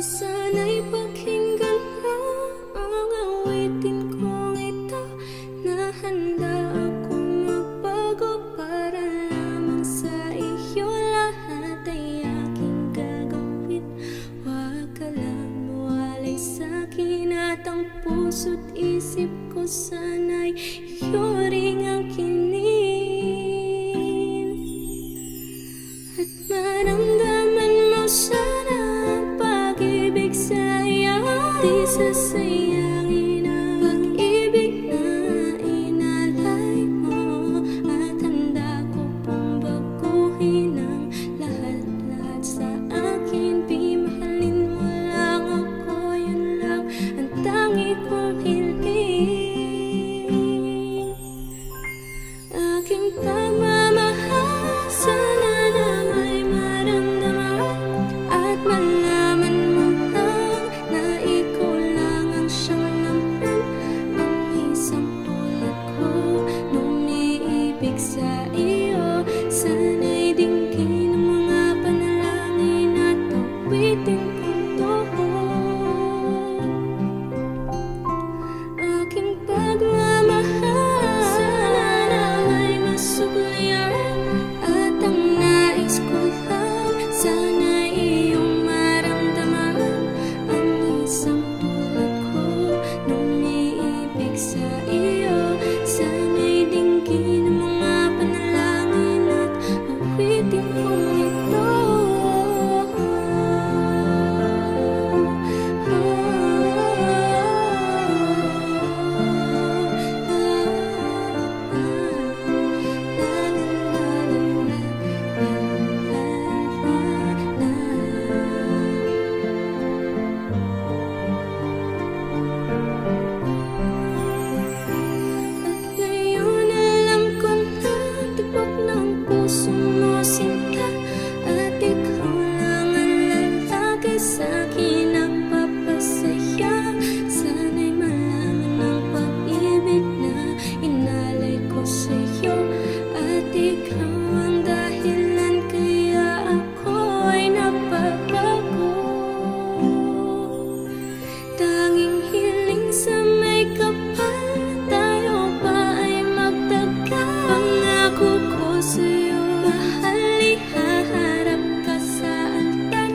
Sana'y pakinggan mo ang awitin kong ito, na handa akong magbago para lamang sa iyo. Lahat ay aking gagawin, huwag ka lang mawalay sa'kin, at ang puso't isip ko sana'y iyo ring ang kinin. At maramdaman mo sana pag-ibig sa'yo, di sasayangin ang pag-ibig na inalay mo. At handa ko pong baguhin ang lahat-lahat sa akin. Di mahalin mo lang ako, yun lang ang tangi kong hiling. Aking pagmamahal, sana na may maramdaman at malaman mo lang na ikaw lang ang siyang laman. Ang isang tulad ko nung umiibig sa iyo, sana'y dinggin ang mga panalangin at awitin kong tuhod. Aking pagmamahal, sana na may masuklian, at ang nais ko lang sana iyong maramdaman. Ang isang tulad ko nung umiibig sa iyo, sana'y dinggin ang mga panalangin at awitin kong ito. Ngayon alam ko na tibok ng puso mo sinta, at ikaw lang ang lalaki sa'kin nagpapasaya. Sana'y malaman ang pag-ibig na inalay ko sa'yo, at ikaw ang dahilan kaya ako ay napapago. Tanging hiling sa may kapal, tayo ba ay magtagal? Pangako ko sa'yo, mahal, ihaharap ka sa altar.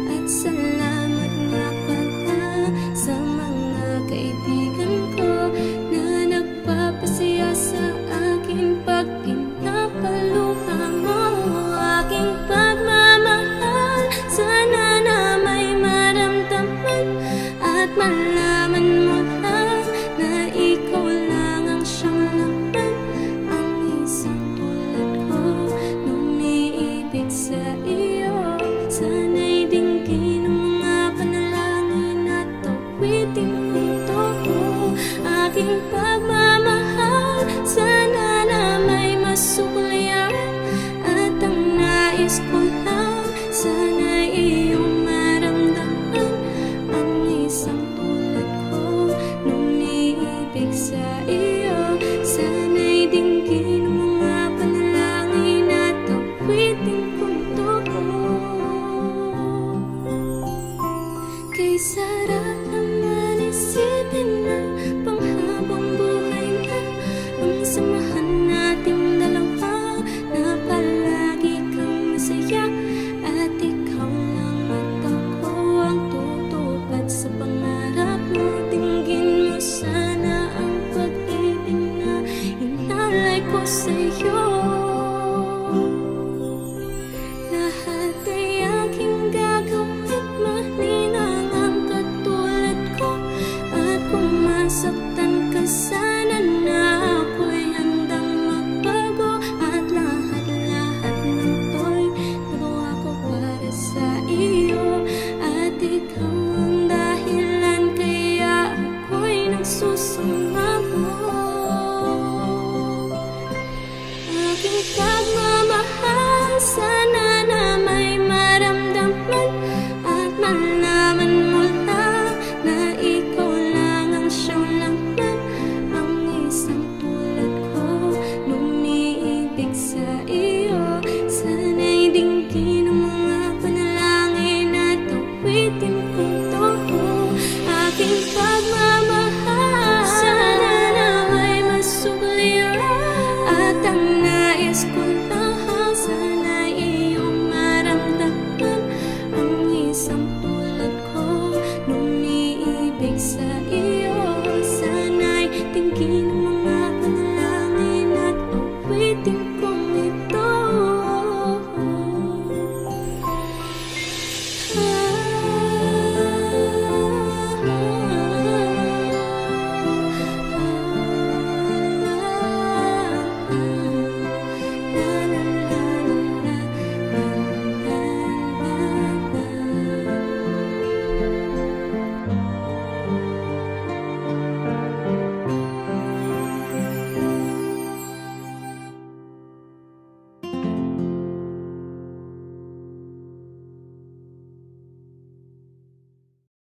At salamat nga pala sa mga kaibigan ko na nagpapasaya sa akin pag pinapaluha mo. Aking pagmamahal, sana na may maramdaman at malaman mo lang na ikaw lang ang siyang laman. Ang isang tulad ko nung umiibig sa iyo, sana'y dinggin ang mga panalangin at awitin kong tuhod. Aking pagmamahal, sana na may masuklian, at ang nais ko lang sana iyong maramdaman. Ang isang tulad ko nung umiibig sa iyo, sana'y dinggin ang mga panalangin at awitin kong tuhod. Kay sarap naman isipin na panghabang buhay na ang samahan nating dalawa, na palagi kang masaya, at ikaw lang at ako ang tutupad sa pangarap mo. Dinggin mo sana ang pag-ibig na inalay ko sa'yo. Lahat ay aking gagawin, maninang ang katulad ko, at kung masaktan ka sana na ako'y handang magbago. At lahat-lahat ng to'y nagawa ko para sa iyo, at ikaw ang dahilan kaya ako'y nagsusuko. isusumamo. Aking pagmamahal, sana na may maramdaman at malaman mo lang na ikaw lang ang siyang laman. Ang isang tulad ko lumiibig sa iyo. Sana'y dinggin ang mga panalangin at awitin kong to. Aking pagmamahal,